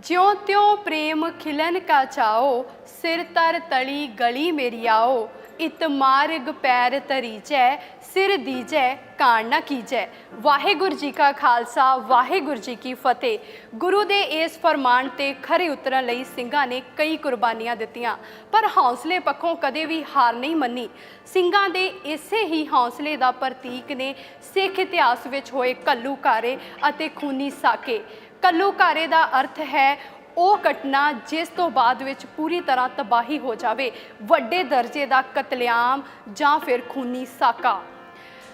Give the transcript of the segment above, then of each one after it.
ज्यों त्यों प्रेम खिलन का चाओ, सिर तर तली गली मेरी आओ। इत मार्ग पैर तरीजै, सिर दीजै कान ना कीजै। वाहिगुरू जी का खालसा, वाहिगुरू जी की फतेह। गुरु दे इस फरमान ते खरे उतरन लई ਸਿੰਘਾਂ ने कई कुर्बानियां दित्तियां, पर हौसले पक्षों कदे भी हार नहीं मन्नी। ਸਿੰਘਾਂ ਦੇ इसे ही हौसले का प्रतीक ने सिख इतिहास विच होए घल्लूघारे अते खूनी साके। घल्लूघारे का अर्थ है ਉਹ घटना जिस तो बाद विच पूरी तरह तबाही हो जाए, वड्डे दर्जे का कतलेआम ਜਾਂ फिर खूनी साका।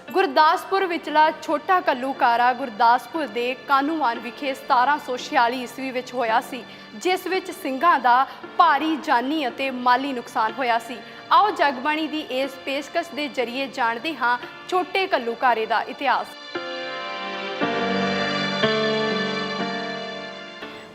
गुरदासपुर विचला छोटा घल्लूघारा गुरदासपुर के कानूवान विखे 1746 ईस्वी विच होया सी, जिस विच ਸਿੰਘਾਂ ਦਾ भारी जानी अते माली नुकसान होया सी। आओ जगबाणी की इस पेशकश के जरिए जानते हाँ छोटे घल्लूघारे का इतिहास।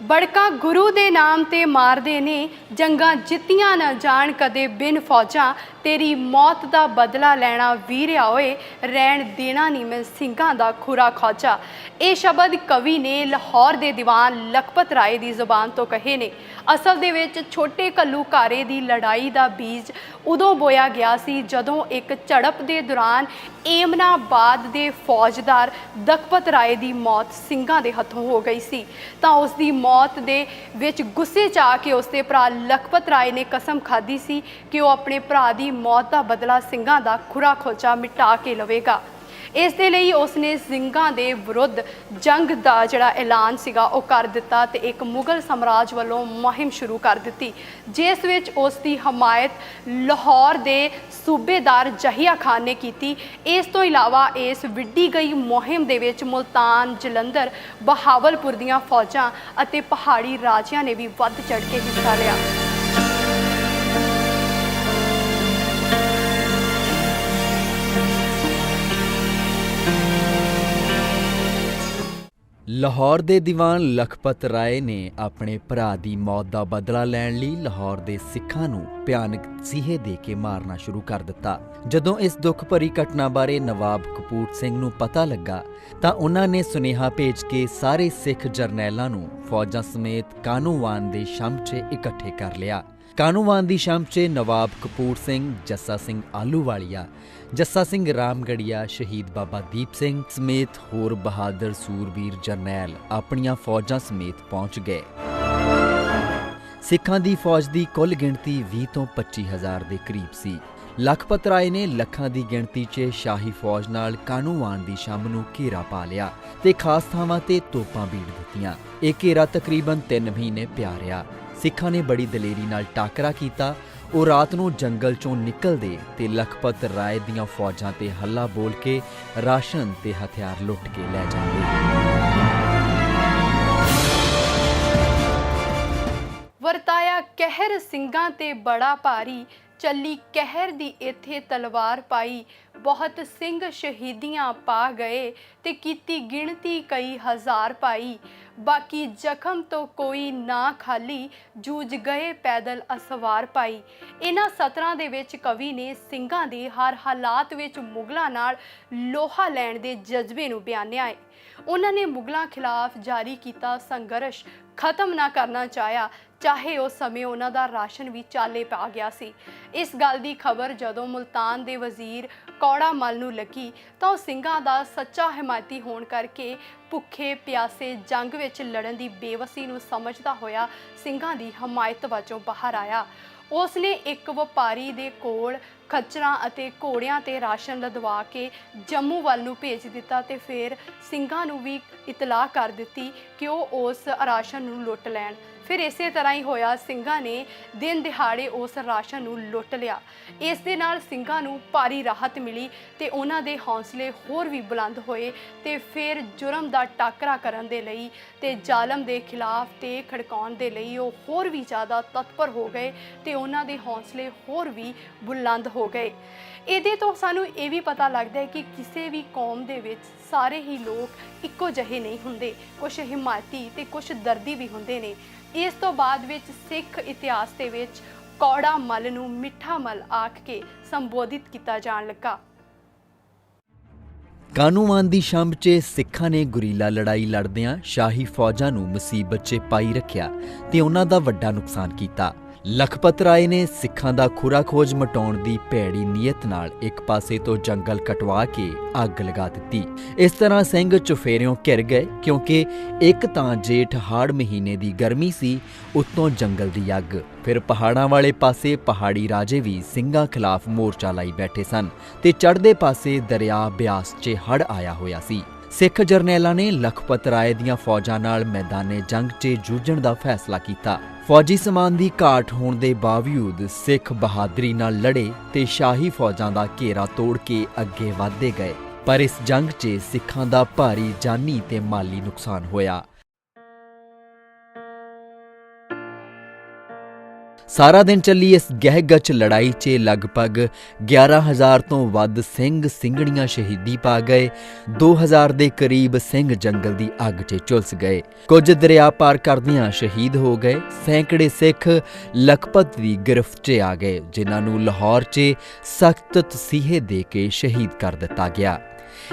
बड़का गुरु दे नाम ते मारदे ने, जंगा जित्तियां न जान कदे बिन फौजां। तेरी मौत दा बदला लैना वीरिया होए, रैन देना नहीं मैं ਸਿੰਘਾਂ दा खुरा खौजा। ये शब्द कवि ने लाहौर दे दीवान लखपत राय की जुबान तो कहे ने। असल दे विच छोटे घल्लूघारे की लड़ाई का बीज उदों बोया गया सी जदों एक झड़प के दौरान एमनाबाद के फौजदार लखपत राय की मौत ਸਿੰਘਾਂ दे हथों हो गई सी। तां उसकी मौत दे विच गुस्से च आके उसके भरा लखपत राय ने कसम खाधी सी कि वह अपने भरा की मौत का बदला ਸਿੰਘਾਂ ਦਾ खुरा खोजा मिटा के लवेगा। इस दे लई उसने ਸਿੰਘਾਂ दे विरुद्ध जंग का जिहड़ा ऐलान सीगा वो कर दिता ते एक मुगल साम्राज वालों मुहिम शुरू कर दी, जिस विच उसकी हमायत लाहौर के सूबेदार जहिया खान ने की। इस तो इलावा इस विड्डी गई मुहिम दे विच मुल्तान, जलंधर, बहावलपुर दीआं फौजां अते पहाड़ी राजियां ने भी वध चढ़ के हिस्सा लिया। लाहौर के दीवान लखपत राय ने अपने भरा की मौत का बदला लैण लई लाहौर के सिखां नूं भयानक तसीहे दे के मारना शुरू कर दिता। जदों इस दुख भरी घटना बारे नवाब कपूर सिंह नूं पता लगा तां उन्हां ने सुनेहा भेज के सारे सिख जरनैलां नूं फौजां समेत कानूवान दे शम च इकट्ठे कर लिया। कानूवान दी शम च नवाब कपूर सिंह, जस्सा सिंह आलूवालिया, जस्सा सिंह रामगढ़िया, शहीद बाबा दीप सिंह समेत होर बहादुर सूरबीर जरनैल अपनियां फौजां समेत पहुंच गए। सिखां दी फौज की कुल गिणती 20 तो 25 हज़ार के करीब सी। लखपत राय ने लखां की गिणती च शाही फौज नाल कानूवान की शम नूं घेरा पा लिया ते खास थावां ते तोपां बीड़ दित्तियां। यह घेरा तकरीबन 3 महीने पिया रहा। सिखां ने बड़ी दलेरी नाल टाकरा कीता। ਉਹ ਰਾਤ ਨੂੰ जंगल चों निकलदे ते लखपत राय दीआं फौजां ते हल्ला बोल के राशन ते हथियार लुट के लै जांदे। वरताया कहर ਸਿੰਘਾਂ ते बड़ा भारी, चली कहर दी इत्थे तलवार पाई। बहुत सिंह शहीदियां पा गए ते कीती गिणती कई हज़ार पाई। बाकी जख्म तो कोई ना खाली, जूझ गए पैदल असवार पाई। इन्हां सतरां दे विच कवि ने ਸਿੰਘਾਂ दे हर हालात विच मुगलों नाल लोहा लैण दे जज्बे नूं बयानिया है। उन्होंने मुगलों खिलाफ जारी किया संघर्ष खत्म ना करना चाहया, चाहे उस समय उन्होंने राशन भी चाले पा गया सी। इस गल की खबर जदों मुल्तान के वजीर कौड़ा मल नूं लगी तो ਸਿੰਘਾਂ दा सच्चा हिमायती होने करके भुखे प्यासे जंग विच लड़न की बेवसी नूं समझदा होया ਸਿੰਘਾਂ दी हमायत वजों बाहर आया। उसने एक व्यापारी दे कोल खच्चरां अते घोड़ियां ते राशन लदवा के जम्मू वल नूं भेज दिता ते फिर ਸਿੰਘਾਂ नूं भी इतलाह कर दिती कि वह उस राशन नूं लुट लैण। फिर इसे तरह ही होया, ਸਿੰਘਾਂ ने दिन दिहाड़े उस राशन नूं लुट लिया। इस दे नाल ਸਿੰਘਾਂ नूं भारी राहत मिली ते उन्हां दे हौसले होर भी बुलंद होए ते फिर जुर्म दा टाकरा करन दे लई ते जालम दे खिलाफ ते खड़काउण दे लई ओह होर भी ज़्यादा तत्पर हो गए ते उन्हां दे हौसले होर भी बुलंद हो गए। ਇਹਦੇ ਤੋਂ ਸਾਨੂੰ ਇਹ ਵੀ ਪਤਾ ਲੱਗਦਾ ਹੈ ਕਿ ਕਿਸੇ ਵੀ ਕੌਮ ਦੇ ਵਿੱਚ ਸਾਰੇ ਹੀ ਲੋਕ ਇੱਕੋ ਜਿਹੇ ਨਹੀਂ ਹੁੰਦੇ, ਕੁਝ ਹਿਮਾਇਤੀ ਤੇ ਕੁਝ ਦਰਦੀ ਵੀ ਹੁੰਦੇ ਨੇ। ਇਸ ਤੋਂ ਬਾਅਦ ਵਿੱਚ ਸਿੱਖ ਇਤਿਹਾਸ ਦੇ ਵਿੱਚ ਕੌੜਾ ਮਲ ਨੂੰ ਮਿੱਠਾ ਮਲ ਆਖ ਕੇ ਸੰਬੋਧਿਤ ਕੀਤਾ ਜਾਣ ਲੱਗਾ। ਕਾਨੂੰਵਾਨ ਦੀ ਛੰਭ 'ਚ ਸਿੱਖਾਂ ਨੇ ਗੁਰੀਲਾ ਲੜਾਈ ਲੜਦਿਆਂ ਸ਼ਾਹੀ ਫੌਜਾਂ ਨੂੰ ਮੁਸੀਬਤ 'ਚ ਪਾਈ ਰੱਖਿਆ ਤੇ ਉਹਨਾਂ ਦਾ ਵੱਡਾ ਨੁਕਸਾਨ ਕੀਤਾ। ਲਖਪਤ ਰਾਏ ਨੇ ਸਿੱਖਾਂ ਦਾ ਖੁਰਾ ਖੋਜ ਮਟਾਉਣ ਦੀ ਭੈੜੀ ਨੀਅਤ ਨਾਲ ਇੱਕ ਪਾਸੇ ਤੋਂ ਜੰਗਲ ਕਟਵਾ ਕੇ ਅੱਗ ਲਗਾ ਦਿੱਤੀ। ਇਸ ਤਰ੍ਹਾਂ ਸਿੰਘ ਚੁਫੇਰਿਓਂ ਘਿਰ ਗਏ, ਕਿਉਂਕਿ ਇੱਕ ਤਾਂ ਜੇਠ ਹਾੜ ਮਹੀਨੇ ਦੀ ਗਰਮੀ ਸੀ, ਉੱਤੋਂ ਜੰਗਲ ਦੀ ਅੱਗ। ਫਿਰ ਪਹਾੜਾਂ ਵਾਲੇ ਪਾਸੇ ਪਹਾੜੀ ਰਾਜੇ ਵੀ ਸਿੰਘਾਂ ਖਿਲਾਫ ਮੋਰਚਾ ਲਾਈ ਬੈਠੇ ਸਨ ਤੇ ਚੜ੍ਹਦੇ ਪਾਸੇ ਦਰਿਆ ਬਿਆਸ 'ਚ ਹੜ੍ਹ ਆਇਆ ਹੋਇਆ ਸੀ। ਸਿੱਖ ਜਰਨੈਲਾਂ ਨੇ ਲਖਪਤ ਰਾਏ ਦੀਆਂ ਫੌਜਾਂ ਨਾਲ ਮੈਦਾਨੇ ਜੰਗ 'ਚ ਜੂਝਣ ਦਾ ਫੈਸਲਾ ਕੀਤਾ। ਫੌਜੀ ਸਮਾਨ ਦੀ ਘਾਟ ਹੋਣ ਦੇ ਬਾਵਜੂਦ ਸਿੱਖ ਬਹਾਦਰੀ ਨਾਲ ਲੜੇ ਤੇ ਸ਼ਾਹੀ ਫੌਜਾਂ ਦਾ ਘੇਰਾ ਤੋੜ ਕੇ ਅੱਗੇ ਵਧਦੇ ਗਏ, ਪਰ ਇਸ ਜੰਗ 'ਚ ਸਿੱਖਾਂ ਦਾ ਭਾਰੀ ਜਾਨੀ ਤੇ ਮਾਲੀ ਨੁਕਸਾਨ ਹੋਇਆ। ਸਾਰਾ ਦਿਨ ਚੱਲੀ ਇਸ ਗਹਿ-ਗਚ ਲੜਾਈ 'ਚ ਲਗਭਗ 11,000 ਤੋਂ ਵੱਧ ਸਿੰਘ ਸਿੰਘਣੀਆਂ ਸ਼ਹੀਦੀ ਪਾ ਗਏ। 2,000 ਦੇ ਕਰੀਬ ਸਿੰਘ ਜੰਗਲ ਦੀ ਅੱਗ 'ਚ ਝੁਲਸ ਗਏ। ਕੁਝ ਦਰਿਆ ਪਾਰ ਕਰਦਿਆਂ ਸ਼ਹੀਦ ਹੋ ਗਏ। ਸੈਂਕੜੇ ਸਿੱਖ ਲਖਪਤ ਦੀ ਗਿਰਫਤ 'ਚ ਆ ਗਏ, ਜਿਨ੍ਹਾਂ ਨੂੰ ਲਾਹੌਰ 'ਚ ਸਖਤ ਤਸੀਹੇ ਦੇ ਕੇ ਸ਼ਹੀਦ ਕਰ ਦਿੱਤਾ ਗਿਆ।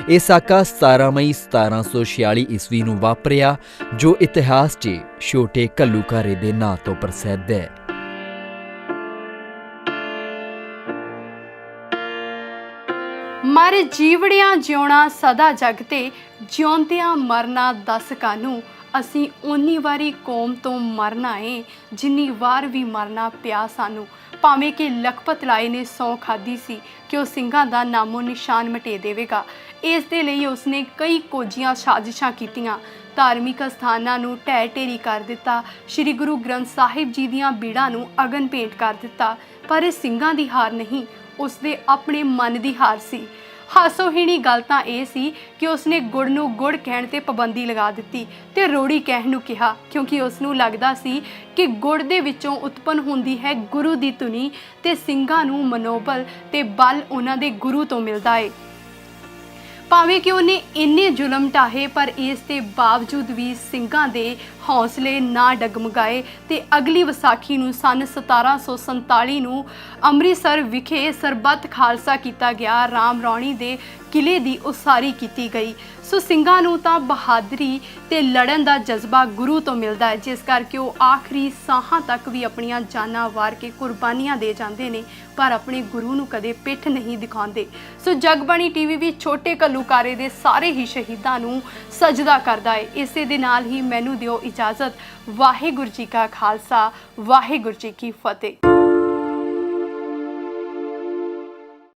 ਇਹ ਸਾਕਾ 17 ਮਈ 1746 ਈਸਵੀ ਨੂੰ ਵਾਪਰਿਆ, ਜੋ ਇਤਿਹਾਸ 'ਚ ਛੋਟੇ ਘੱਲੂਘਾਰੇ ਦੇ ਨਾਂ ਤੋਂ ਪ੍ਰਸਿੱਧ ਹੈ। ਮਰ ਜੀਵੜਿਆਂ ਜਿਉਣਾ ਸਦਾ ਜਗ ਤੇ, ਜਿਉਂਦਿਆਂ ਮਰਨਾ ਦਸ ਕਾਨੂੰ। ਅਸੀਂ ਓਨੀ ਵਾਰੀ ਕੌਮ ਤੋਂ ਮਰਨਾ ਏ, ਜਿੰਨੀ ਵਾਰ ਵੀ ਮਰਨਾ ਪਿਆ ਸਾਨੂੰ। ਭਾਵੇਂ ਕਿ ਲਖਪਤ ਰਾਏ ਨੇ ਸਹੁੰ ਖਾਧੀ ਸੀ ਕਿ ਉਹ ਸਿੰਘਾਂ ਦਾ ਨਾਮੋ ਨਿਸ਼ਾਨ ਮਿਟੇ ਦੇਵੇਗਾ। ਇਸ ਦੇ ਲਈ ਉਸਨੇ ਕਈ ਕੋਝੀਆਂ ਸਾਜ਼ਿਸ਼ਾਂ ਕੀਤੀਆਂ, ਧਾਰਮਿਕ ਅਸਥਾਨਾਂ ਨੂੰ ਢਹਿ ਢੇਰੀ ਕਰ ਦਿੱਤਾ, ਸ੍ਰੀ ਗੁਰੂ ਗ੍ਰੰਥ ਸਾਹਿਬ ਜੀ ਦੀਆਂ ਬੀੜਾਂ ਨੂੰ ਅਗਨ ਭੇਂਟ ਕਰ ਦਿੱਤਾ। ਪਰ ਇਹ ਸਿੰਘਾਂ ਦੀ ਹਾਰ ਨਹੀਂ, ਉਸਦੇ ਆਪਣੇ ਮਨ ਦੀ ਹਾਰ ਸੀ। ਹਾਸੋਹੀਣੀ ਗੱਲ ਤਾਂ ਇਹ ਸੀ ਕਿ ਉਸਨੇ ਗੁੜ ਨੂੰ ਗੁੜ ਕਹਿਣ ਤੇ ਪਾਬੰਦੀ ਲਗਾ ਦਿੱਤੀ ਤੇ ਰੋੜੀ ਕਹਿਣ ਨੂੰ ਕਿਹਾ, ਕਿਉਂਕਿ ਉਸ ਨੂੰ ਲੱਗਦਾ ਸੀ ਕਿ ਗੁੜ ਦੇ ਵਿੱਚੋਂ ਉਤਪੰਨ ਹੁੰਦੀ ਹੈ ਗੁਰੂ ਦੀ ਧੁਨੀ ਤੇ ਸਿੰਘਾਂ ਨੂੰ ਮਨੋਬਲ ਤੇ ਬਲ ਉਹਨਾਂ ਦੇ ਗੁਰੂ ਤੋਂ ਮਿਲਦਾ ਏ। ਭਾਵੇਂ ਕਿ ਉਹਨੇ ਇੰਨੇ ਜ਼ੁਲਮ ਢਾਹੇ, ਪਰ ਇਸ ਦੇ ਬਾਵਜੂਦ ਵੀ ਸਿੰਘਾਂ ਦੇ ਹੌਸਲੇ ਨਾ ਡਗਮਗਾਏ ਤੇ ਅਗਲੀ ਵਿਸਾਖੀ ਨੂੰ ਸਨ 1747 ਨੂੰ ਅੰਮ੍ਰਿਤਸਰ ਵਿਖੇ ਸਰਬੱਤ ਖਾਲਸਾ ਕੀਤਾ ਗਿਆ। ਰਾਮ ਰੌਣੀ ਦੇ ਕਿਲੇ ਦੀ ਉਸਾਰੀ ਕੀਤੀ ਗਈ। ਸੋ ਸਿੰਘਾਂ ਨੂੰ ਤਾਂ ਬਹਾਦਰੀ ਤੇ ਲੜਨ ਦਾ ਜਜ਼ਬਾ ਗੁਰੂ ਤੋਂ ਮਿਲਦਾ ਹੈ, ਜਿਸ ਕਰਕੇ ਉਹ ਆਖਰੀ ਸਾਹਾਂ ਤੱਕ ਵੀ ਆਪਣੀਆਂ ਜਾਨਾਂ ਵਾਰ ਕੇ ਕੁਰਬਾਨੀਆਂ ਦੇ ਜਾਂਦੇ ਨੇ, ਪਰ ਆਪਣੇ ਗੁਰੂ ਨੂੰ ਕਦੇ ਪਿੱਠ ਨਹੀਂ ਦਿਖਾਉਂਦੇ। ਸੋ ਜਗਬਾਣੀ ਟੀਵੀ ਵੀ ਛੋਟੇ ਘੱਲੂਘਾਰੇ ਦੇ ਸਾਰੇ ਹੀ ਸ਼ਹੀਦਾਂ ਨੂੰ ਸਜਦਾ ਕਰਦਾ ਹੈ। ਇਸੇ ਦੇ ਨਾਲ ਹੀ ਮੈਨੂੰ ਦਿਓ ਇਜਾਜ਼ਤ। ਵਾਹਿਗੁਰੂ ਜੀ ਕਾ ਖਾਲਸਾ, ਵਾਹਿਗੁਰੂ ਜੀ ਕੀ ਫਤਿਹ।